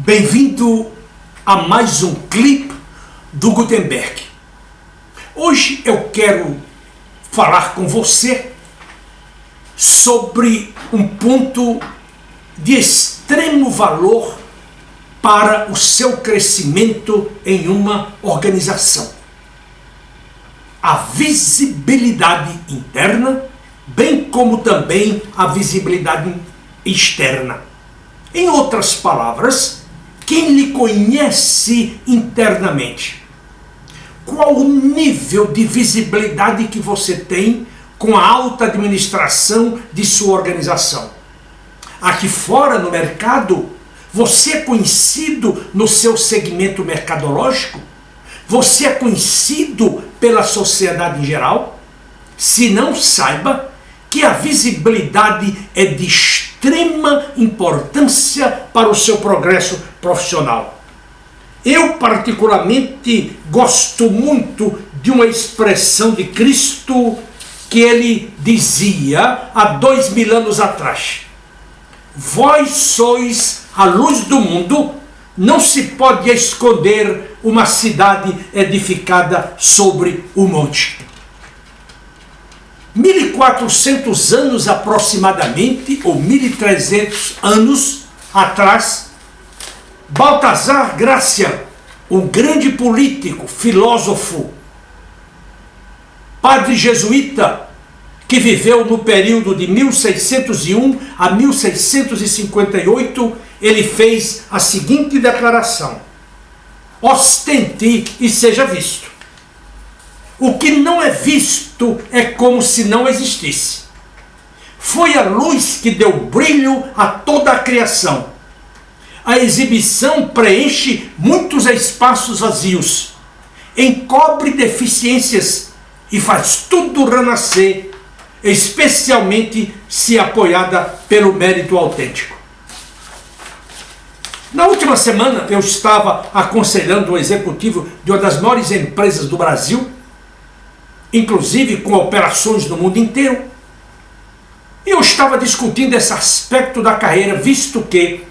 Bem-vindo a mais um clipe do Gutenberg. Hoje eu quero falar com você sobre um ponto de extremo valor para o seu crescimento em uma organização. A visibilidade interna, bem como também a visibilidade externa. Em outras palavras, quem lhe conhece internamente? Qual o nível de visibilidade que você tem com a alta administração de sua organização? Aqui fora no mercado, você é conhecido no seu segmento mercadológico? Você é conhecido pela sociedade em geral? Se não, saiba que a visibilidade é de extrema importância para o seu progresso profissional. Eu particularmente gosto muito de uma expressão de Cristo que ele dizia há 2000 anos atrás: vós sois a luz do mundo, não se pode esconder uma cidade edificada sobre o monte. 1400 anos aproximadamente, ou 1300 anos atrás, Baltazar Gracian, um grande político, filósofo, padre jesuíta, que viveu no período de 1601 a 1658, ele fez a seguinte declaração: ostente e seja visto. O que não é visto é como se não existisse. Foi a luz que deu brilho a toda a criação. A exibição preenche muitos espaços vazios, encobre deficiências e faz tudo renascer, especialmente se apoiada pelo mérito autêntico. Na última semana eu estava aconselhando o executivo de uma das maiores empresas do Brasil, inclusive com operações no mundo inteiro. Eu estava discutindo esse aspecto da carreira, visto que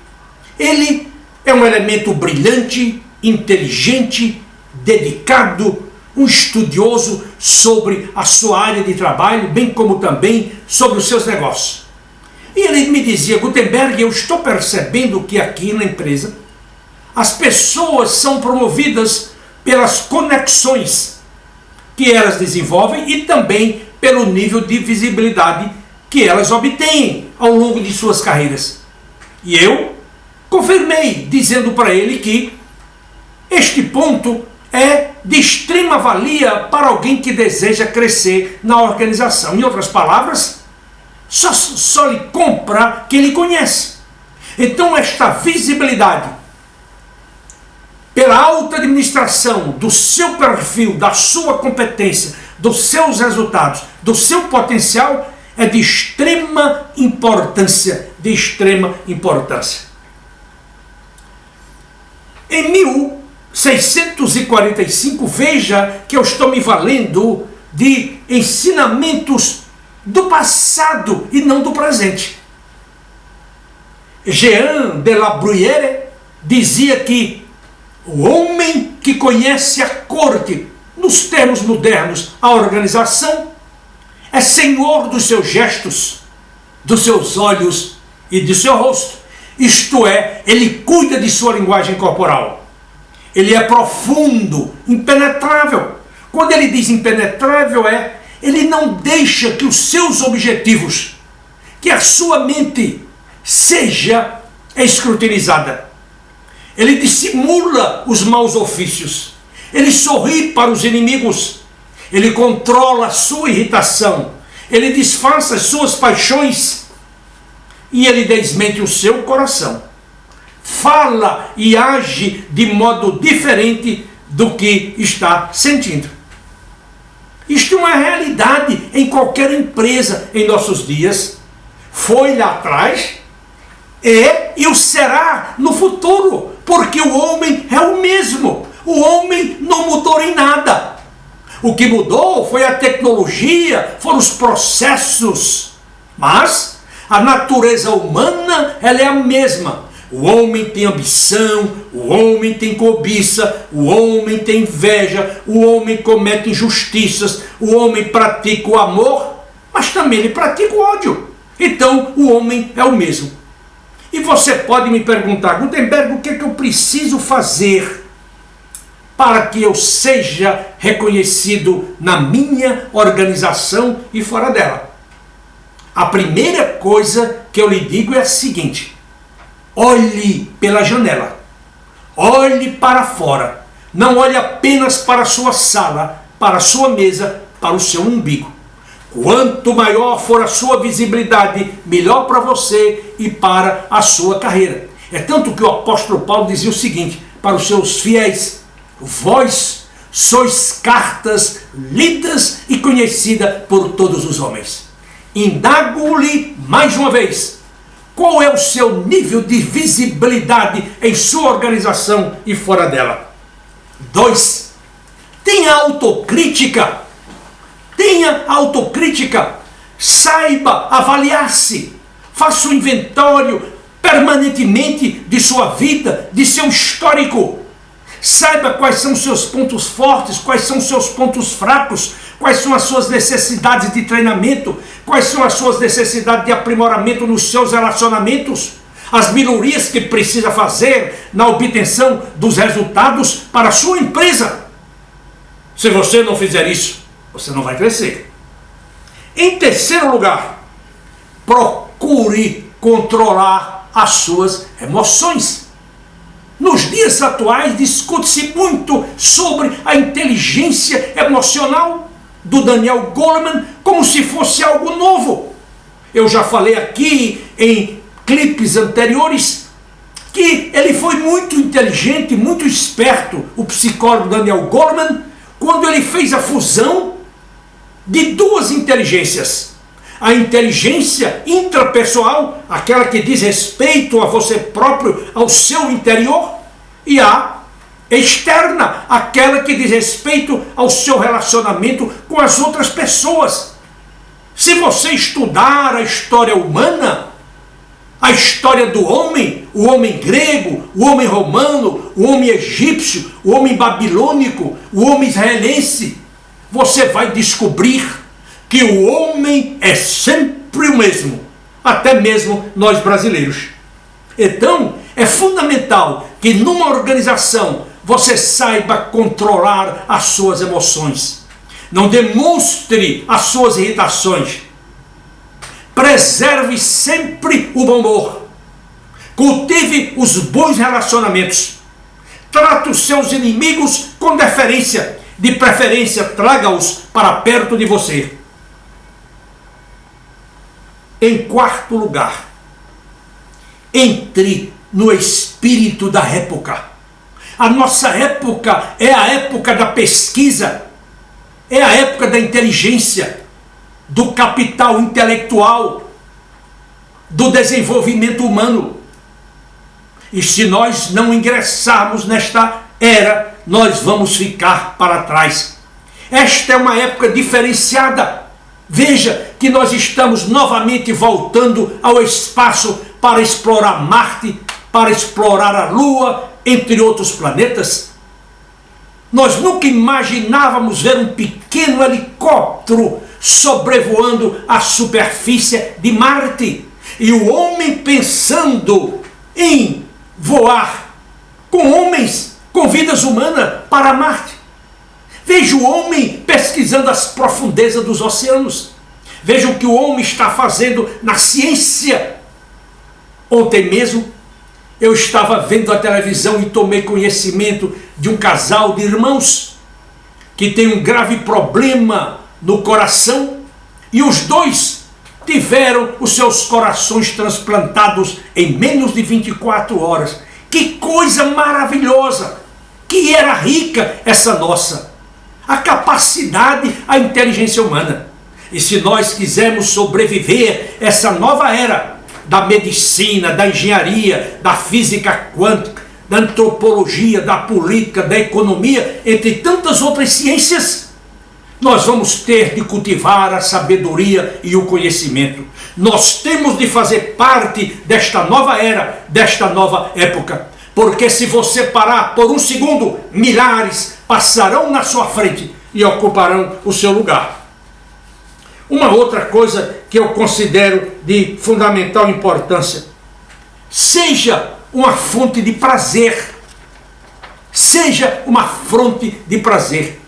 ele é um elemento brilhante, inteligente, dedicado, um estudioso sobre a sua área de trabalho, bem como também sobre os seus negócios. E ele me dizia: Gutenberg, eu estou percebendo que aqui na empresa as pessoas são promovidas pelas conexões que elas desenvolvem e também pelo nível de visibilidade que elas obtêm ao longo de suas carreiras. E eu confirmei, dizendo para ele que este ponto é de extrema valia para alguém que deseja crescer na organização. Em outras palavras, só lhe compra quem lhe conhece. Então esta visibilidade pela alta administração do seu perfil, da sua competência, dos seus resultados, do seu potencial, é de extrema importância, de extrema importância. Em 1645, veja que eu estou me valendo de ensinamentos do passado e não do presente. Jean de la Bruyère dizia que o homem que conhece a corte, nos termos modernos, a organização, é senhor dos seus gestos, dos seus olhos e de seu rosto. Isto é, ele cuida de sua linguagem corporal. Ele é profundo, impenetrável. Quando ele diz impenetrável, ele não deixa que os seus objetivos, que a sua mente seja escrutinizada. Ele dissimula os maus ofícios. Ele sorri para os inimigos. Ele controla a sua irritação. Ele disfarça as suas paixões. E ele desmente o seu coração. Fala e age de modo diferente do que está sentindo. Isto é uma realidade em qualquer empresa em nossos dias. Foi lá atrás, e o será no futuro, porque o homem é o mesmo. O homem não mudou em nada. O que mudou foi a tecnologia, foram os processos. Mas a natureza humana, ela é a mesma. o homem tem ambição, o homem tem cobiça, o homem tem inveja, o homem comete injustiças, o homem pratica o amor, mas também ele pratica o ódio. Então o homem é o mesmo. E você pode me perguntar, Gutenberg, o que é que eu preciso fazer para que eu seja reconhecido na minha organização e fora dela? A primeira coisa que eu lhe digo é a seguinte: olhe pela janela, olhe para fora, não olhe apenas para a sua sala, para a sua mesa, para o seu umbigo. Quanto maior for a sua visibilidade, melhor para você e para a sua carreira. É tanto que o apóstolo Paulo dizia o seguinte para os seus fiéis: vós sois cartas lidas e conhecidas por todos os homens. Indago-lhe mais uma vez: qual é o seu nível de visibilidade em sua organização e fora dela? 2. Tenha autocrítica. Tenha autocrítica. Saiba avaliar-se. Faça um inventário permanentemente de sua vida, de seu histórico. Saiba quais são os seus pontos fortes, quais são os seus pontos fracos, quais são as suas necessidades de treinamento, quais são as suas necessidades de aprimoramento nos seus relacionamentos, as melhorias que precisa fazer na obtenção dos resultados para a sua empresa. Se você não fizer isso, você não vai crescer. Em terceiro lugar, procure controlar as suas emoções. Nos dias atuais discute-se muito sobre a inteligência emocional do Daniel Goleman como se fosse algo novo. Eu já falei aqui em clipes anteriores que ele foi muito inteligente, muito esperto, o psicólogo Daniel Goleman, quando ele fez a fusão de duas inteligências. A inteligência intrapessoal, aquela que diz respeito a você próprio, ao seu interior, e a externa, aquela que diz respeito ao seu relacionamento com as outras pessoas. Se você estudar a história humana, a história do homem, o homem grego, o homem romano, o homem egípcio, o homem babilônico, o homem israelense, você vai descobrir que o homem é sempre o mesmo, até mesmo nós brasileiros. Então, é fundamental que numa organização você saiba controlar as suas emoções. Não demonstre as suas irritações. Preserve sempre o bom humor. Cultive os bons relacionamentos. Trate os seus inimigos com deferência. De preferência, traga-os para perto de você. Em quarto lugar, entre no espírito da época. A nossa época é a época da pesquisa, é a época da inteligência, do capital intelectual, do desenvolvimento humano. E se nós não ingressarmos nesta era, nós vamos ficar para trás. Esta é uma época diferenciada. Veja que nós estamos novamente voltando ao espaço para explorar Marte, para explorar a Lua, entre outros planetas. Nós nunca imaginávamos ver um pequeno helicóptero sobrevoando a superfície de Marte. E o homem pensando em voar com homens, com vidas humanas para Marte. Veja o homem pesquisando as profundezas dos oceanos. Veja o que o homem está fazendo na ciência. Ontem mesmo eu estava vendo a televisão e tomei conhecimento de um casal de irmãos que tem um grave problema no coração e os dois tiveram os seus corações transplantados em menos de 24 horas. Que coisa maravilhosa! Que era rica essa nossa! A capacidade, a inteligência humana. E se nós quisermos sobreviver a essa nova era da medicina, da engenharia, da física quântica, da antropologia, da política, da economia, entre tantas outras ciências, Nós vamos ter de cultivar a sabedoria e o conhecimento. Nós temos de fazer parte desta nova era, desta nova época. Porque se você parar por um segundo, milhares passarão na sua frente e ocuparão o seu lugar. Uma outra coisa que eu considero de fundamental importância: seja uma fonte de prazer. Seja uma fonte de prazer.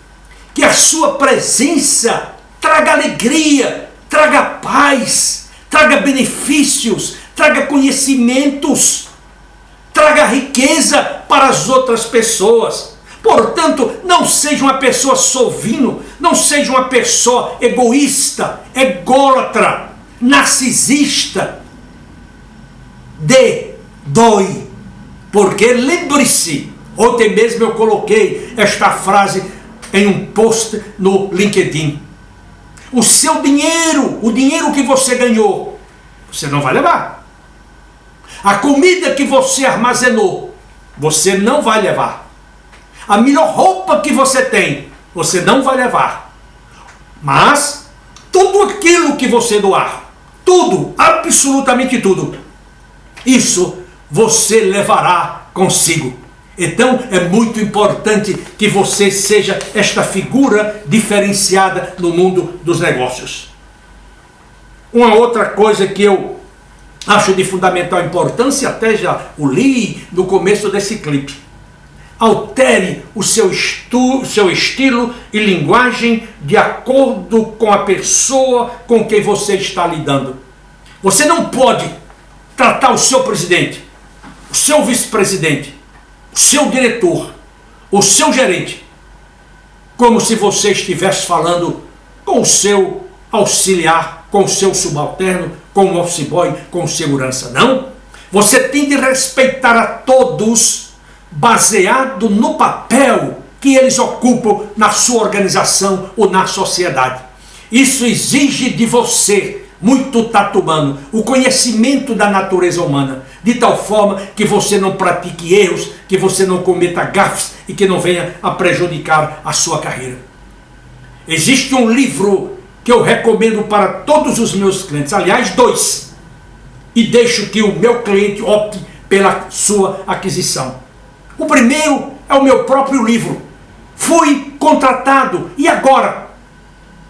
Que a sua presença traga alegria, traga paz, traga benefícios, traga conhecimentos, traga riqueza para as outras pessoas. Portanto, não seja uma pessoa sovino, não seja uma pessoa egoísta, ególatra, narcisista. Doe. Porque lembre-se, ontem mesmo eu coloquei esta frase em um post no LinkedIn. O seu dinheiro, o dinheiro que você ganhou, você não vai levar. A comida que você armazenou, você não vai levar. A melhor roupa que você tem, você não vai levar. Mas tudo aquilo que você doar, tudo, absolutamente tudo, isso você levará consigo. Então é muito importante que você seja esta figura diferenciada no mundo dos negócios. Uma outra coisa que eu acho de fundamental importância, até já o li no começo desse clipe: altere o seu estilo e linguagem de acordo com a pessoa com quem você está lidando. Você não pode tratar o seu presidente, o seu vice-presidente, o seu diretor, o seu gerente, como se você estivesse falando com o seu auxiliar, com o seu subalterno, com o office boy, com segurança. Não. Você tem de respeitar a todos baseado no papel que eles ocupam na sua organização ou na sociedade. Isso exige de você muito tato humano, o conhecimento da natureza humana, de tal forma que você não pratique erros, que você não cometa gafes e que não venha a prejudicar a sua carreira. Existe um livro que eu recomendo para todos os meus clientes, aliás 2, e deixo que o meu cliente opte pela sua aquisição. O primeiro é o meu próprio livro, Fui Contratado, e agora?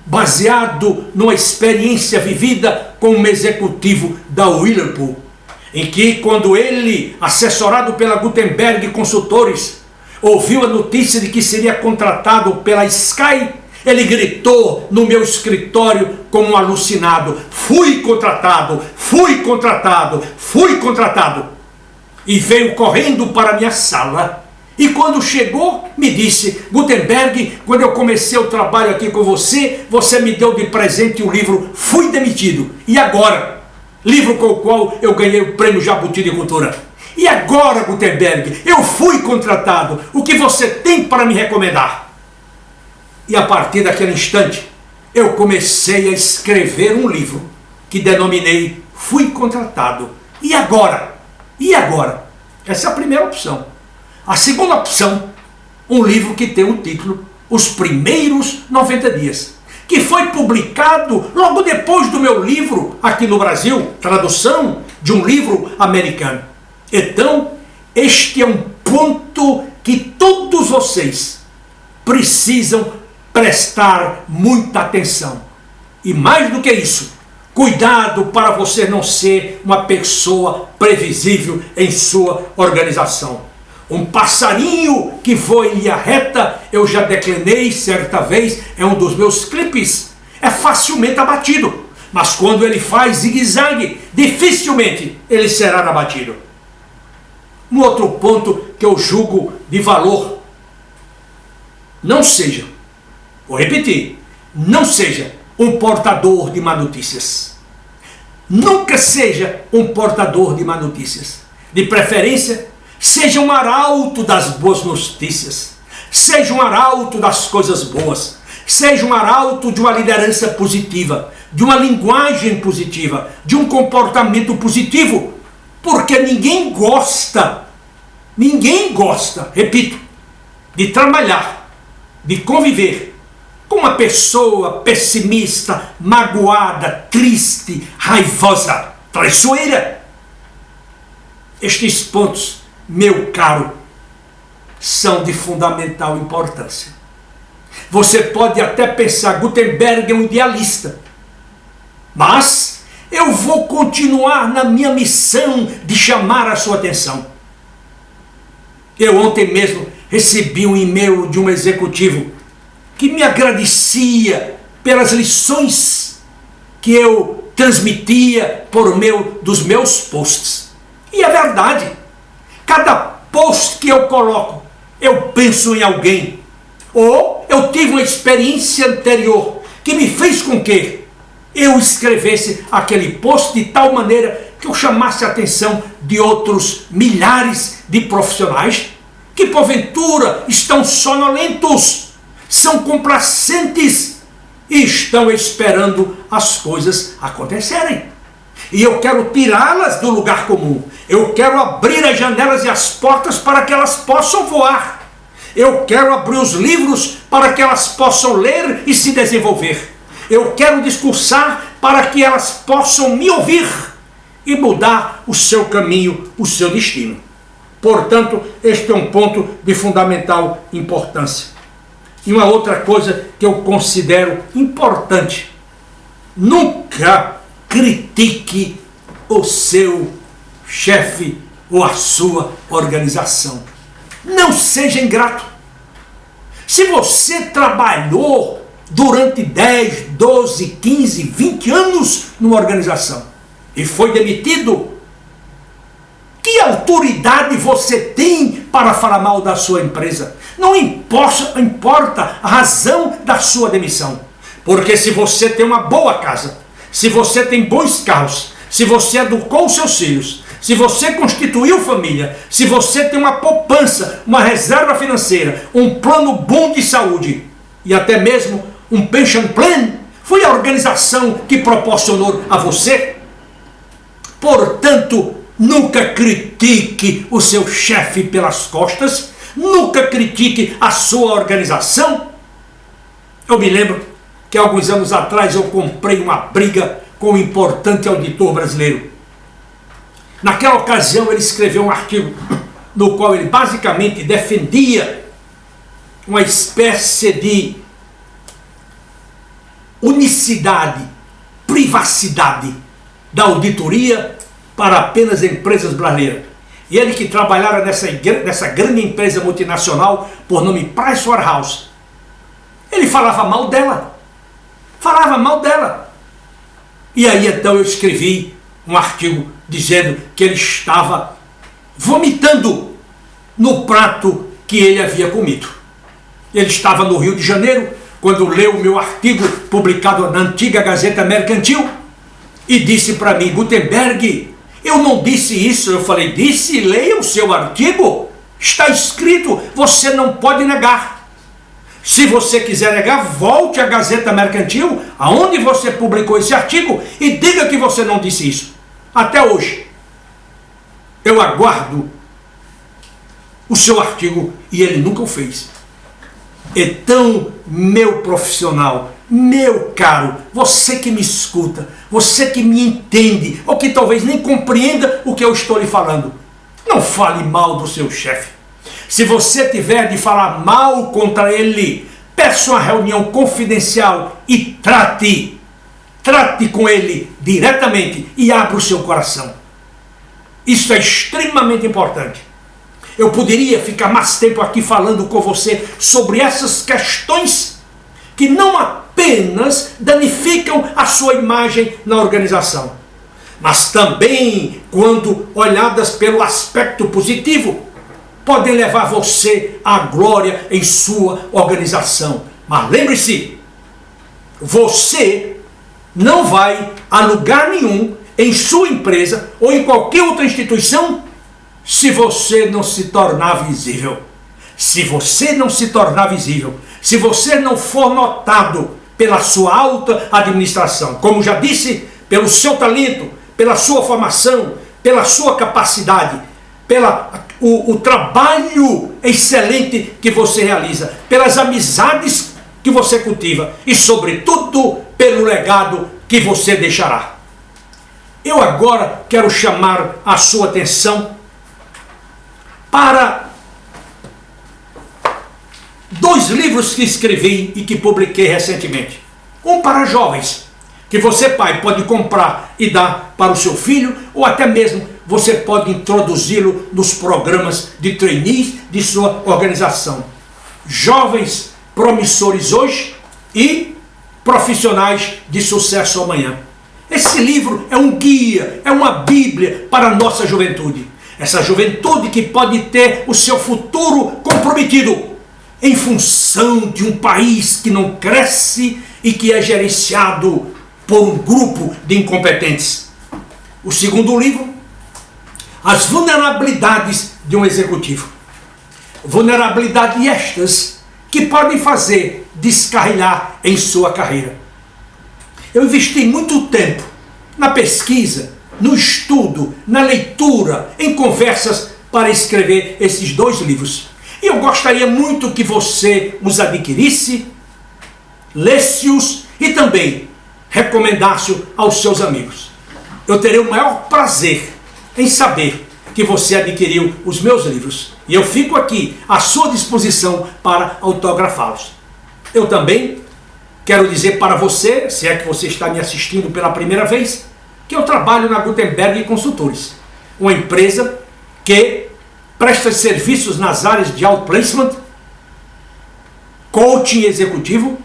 Baseado numa experiência vivida com um executivo da Whirlpool, em que, quando ele, assessorado pela Gutenberg Consultores, ouviu a notícia de que seria contratado pela Sky, ele gritou no meu escritório como um alucinado: fui contratado, fui contratado, fui contratado. E veio correndo para a minha sala. E quando chegou, me disse: Gutenberg, quando eu comecei o trabalho aqui com você, você me deu de presente o livro Fui Demitido. E agora? Livro com o qual eu ganhei o prêmio Jabuti de Cultura. E agora, Gutenberg, eu fui contratado. O que você tem para me recomendar? E a partir daquele instante, eu comecei a escrever um livro que denominei Fui Contratado. E agora? E agora? Essa é a primeira opção. A segunda opção, um livro que tem o título Os Primeiros 90 Dias, que foi publicado logo depois do meu livro aqui no Brasil, tradução de um livro americano. Então, este é um ponto que todos vocês precisam prestar muita atenção. E mais do que isso, cuidado para você não ser uma pessoa previsível em sua organização. Um passarinho que voa em linha reta, eu já declinei certa vez, é um dos meus clipes, é facilmente abatido, mas quando ele faz zigue-zague, dificilmente ele será abatido. Um outro ponto que eu julgo de valor: não seja, vou repetir, não seja um portador de má notícias. Nunca seja um portador de má notícias. De preferência, seja um arauto das boas notícias, seja um arauto das coisas boas, seja um arauto de uma liderança positiva, de uma linguagem positiva, de um comportamento positivo, porque ninguém gosta, repito, de trabalhar, de conviver com uma pessoa pessimista, magoada, triste, raivosa, traiçoeira. Estes pontos, meu caro, são de fundamental importância. Você pode até pensar, Gutenberg é um idealista, mas eu vou continuar na minha missão de chamar a sua atenção. Eu ontem mesmo recebi um e-mail de um executivo que me agradecia pelas lições que eu transmitia por meio dos meus posts. E é verdade, cada post que eu coloco, eu penso em alguém, ou eu tive uma experiência anterior que me fez com que eu escrevesse aquele post de tal maneira que eu chamasse a atenção de outros milhares de profissionais que porventura estão sonolentos, são complacentes e estão esperando as coisas acontecerem. E eu quero tirá-las do lugar comum. Eu quero abrir as janelas e as portas para que elas possam voar. Eu quero abrir os livros para que elas possam ler e se desenvolver. Eu quero discursar para que elas possam me ouvir e mudar o seu caminho, o seu destino. Portanto, este é um ponto de fundamental importância. E uma outra coisa que eu considero importante: nunca critique o seu chefe ou a sua organização. Não seja ingrato. Se você trabalhou durante 10, 12, 15, 20 anos numa organização e foi demitido, que autoridade você tem para falar mal da sua empresa? Não importa a razão da sua demissão. Porque se você tem uma boa casa, se você tem bons carros, se você educou os seus filhos, se você constituiu família, se você tem uma poupança, uma reserva financeira, um plano bom de saúde e até mesmo um pension plan, foi a organização que proporcionou a você. Portanto, nunca critique o seu chefe pelas costas, nunca critique a sua organização. Eu me lembro que alguns anos atrás eu comprei uma briga com um importante auditor brasileiro. Naquela ocasião ele escreveu um artigo no qual ele basicamente defendia uma espécie de unicidade, privacidade da auditoria para apenas empresas brasileiras. E ele que trabalhava nessa grande empresa multinacional por nome Pricewaterhouse, ele falava mal dela. E aí então eu escrevi um artigo dizendo que ele estava vomitando no prato que ele havia comido. Ele estava no Rio de Janeiro quando leu o meu artigo publicado na antiga Gazeta Mercantil e disse para mim: Gutenberg, eu não disse isso. Eu falei: disse, leia o seu artigo, está escrito, você não pode negar. Se você quiser negar, volte à Gazeta Mercantil, aonde você publicou esse artigo, e diga que você não disse isso. Até hoje, eu aguardo o seu artigo e ele nunca o fez. Então, meu profissional, meu caro, você que me escuta, você que me entende, ou que talvez nem compreenda o que eu estou lhe falando, não fale mal do seu chefe. Se você tiver de falar mal contra ele, peça uma reunião confidencial e trate com ele diretamente e abra o seu coração. Isso é extremamente importante. Eu poderia ficar mais tempo aqui falando com você sobre essas questões que não apenas danificam a sua imagem na organização, mas também, quando olhadas pelo aspecto positivo, podem levar você à glória em sua organização. Mas lembre-se, você não vai a lugar nenhum em sua empresa ou em qualquer outra instituição se você não se tornar visível. Se você não se tornar visível, se você não for notado pela sua alta administração, como já disse, pelo seu talento, pela sua formação, pela sua capacidade, o trabalho excelente que você realiza, pelas amizades que você cultiva e, sobretudo, pelo legado que você deixará. Eu agora quero chamar a sua atenção para 2 livros que escrevi e que publiquei recentemente. Um para jovens, que você, pai, pode comprar e dar para o seu filho, ou até mesmo você pode introduzi-lo nos programas de trainees de sua organização. Jovens promissores hoje e profissionais de sucesso amanhã. Esse livro é um guia, é uma bíblia para a nossa juventude. Essa juventude que pode ter o seu futuro comprometido em função de um país que não cresce e que é gerenciado por um grupo de incompetentes. O segundo livro, As Vulnerabilidades de um Executivo. Vulnerabilidades estas que podem fazer descarrilhar em sua carreira. Eu investi muito tempo na pesquisa, no estudo, na leitura, em conversas para escrever esses 2 livros. E eu gostaria muito que você os adquirisse, lesse-os e também recomendasse aos seus amigos. Eu terei o maior prazer em saber que você adquiriu os meus livros. E eu fico aqui à sua disposição para autografá-los. Eu também quero dizer para você, se é que você está me assistindo pela primeira vez, que eu trabalho na Gutenberg Consultores, uma empresa que presta serviços nas áreas de outplacement, coaching executivo,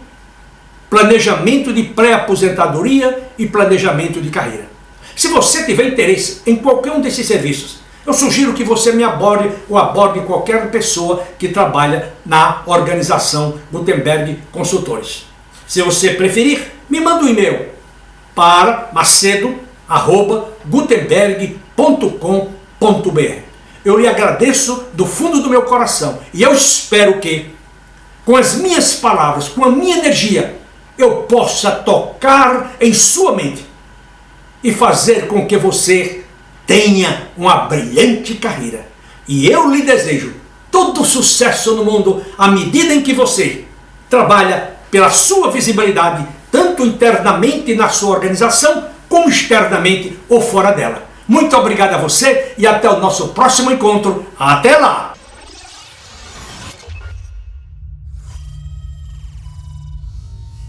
planejamento de pré-aposentadoria e planejamento de carreira. Se você tiver interesse em qualquer um desses serviços, eu sugiro que você me aborde ou aborde qualquer pessoa que trabalha na organização Gutenberg Consultores. Se você preferir, me manda um e-mail para macedo@gutenberg.com.br. Eu lhe agradeço do fundo do meu coração e eu espero que, com as minhas palavras, com a minha energia, eu possa tocar em sua mente e fazer com que você tenha uma brilhante carreira. E eu lhe desejo todo sucesso no mundo à medida em que você trabalha pela sua visibilidade, tanto internamente na sua organização, como externamente ou fora dela. Muito obrigado a você e até o nosso próximo encontro. Até lá!